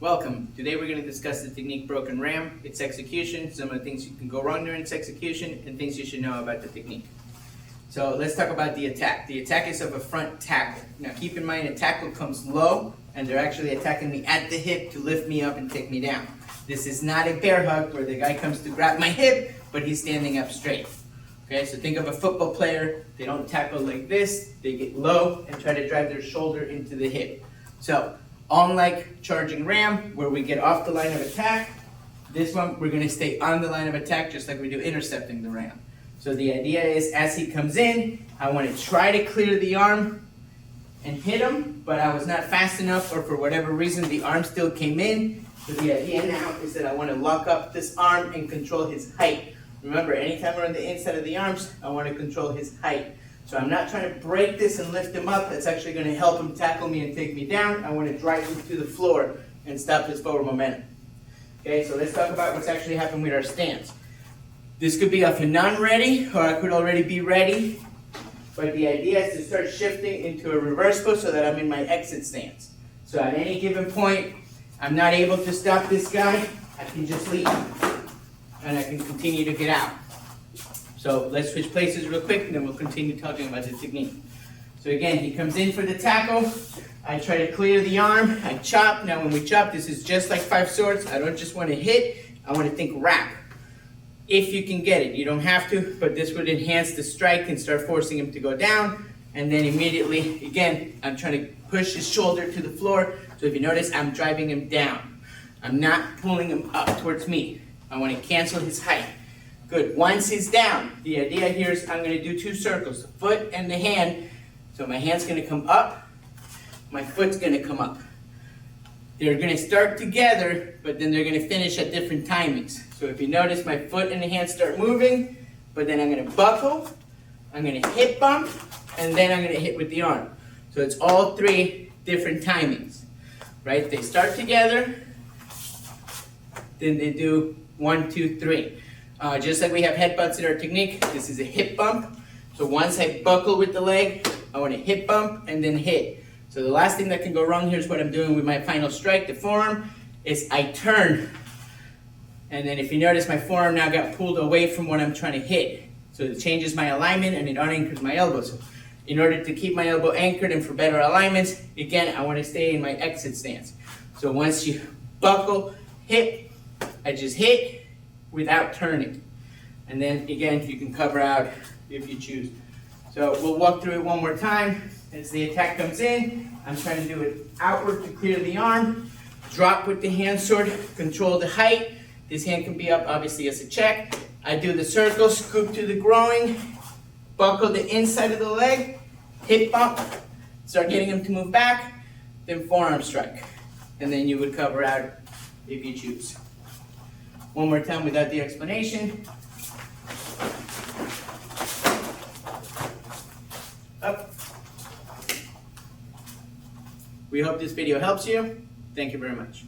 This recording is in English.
Welcome. Today we're going to discuss the technique broken ram, its execution, some of the things you can go wrong during its execution, and things you should know about the technique. So let's talk about the attack. The attack is of a front tackle. Now keep in mind a tackle comes low and they're actually attacking me at the hip to lift me up and take me down. This is not a bear hug where the guy comes to grab my hip, but he's standing up straight. Okay, so think of a football player. They don't tackle like this. They get low and try to drive their shoulder into the hip. So unlike charging ram, where we get off the line of attack, this one we're going to stay on the line of attack just like we do intercepting the ram. So the idea is as he comes in, I want to try to clear the arm and hit him, but I was not fast enough, or for whatever reason the arm still came in. So the idea now is that I want to lock up this arm and control his height. Remember, anytime we're on the inside of the arms, I want to control his height. So I'm not trying to break this and lift him up. That's actually going to help him tackle me and take me down. I want to drive him to the floor and stop his forward momentum. Okay, so let's talk about what's actually happened with our stance. This could be off a non-ready, or I could already be ready. But the idea is to start shifting into a reversible so that I'm in my exit stance. So at any given point, I'm not able to stop this guy. I can just leave, and I can continue to get out. So let's switch places real quick, and then we'll continue talking about the technique. So again, he comes in for the tackle. I try to clear the arm. I chop. Now when we chop, this is just like 5 swords. I don't just want to hit. I want to think wrap. If you can get it. You don't have to, but this would enhance the strike and start forcing him to go down. And then immediately, again, I'm trying to push his shoulder to the floor. So if you notice, I'm driving him down. I'm not pulling him up towards me. I want to cancel his height. Good. Once he's down, the idea here is I'm going to do 2 circles, the foot and the hand. So my hand's going to come up, my foot's going to come up. They're going to start together, but then they're going to finish at different timings. So if you notice, my foot and the hand start moving, but then I'm going to buckle, I'm going to hip bump, and then I'm going to hit with the arm. So it's all 3 different timings, right? They start together, then they do 1, 2, 3. Just like we have headbutts in our technique, this is a hip bump. So once I buckle with the leg, I want to hip bump and then hit. So the last thing that can go wrong here is what I'm doing with my final strike, the forearm, is I turn. And then if you notice, my forearm now got pulled away from what I'm trying to hit. So it changes my alignment and it unanchors my elbow. So in order to keep my elbow anchored and for better alignments, again, I want to stay in my exit stance. So once you buckle, hip, I just hit without turning. And then again, you can cover out if you choose. So we'll walk through it one more time. As the attack comes in, I'm trying to do it outward to clear the arm, drop with the hand sword, control the height. This hand can be up obviously as a check. I do the circle, scoop to the groin, buckle the inside of the leg, hip bump, start getting him to move back, then forearm strike. And then you would cover out if you choose. One more time without the explanation. Up. We hope this video helps you. Thank you very much.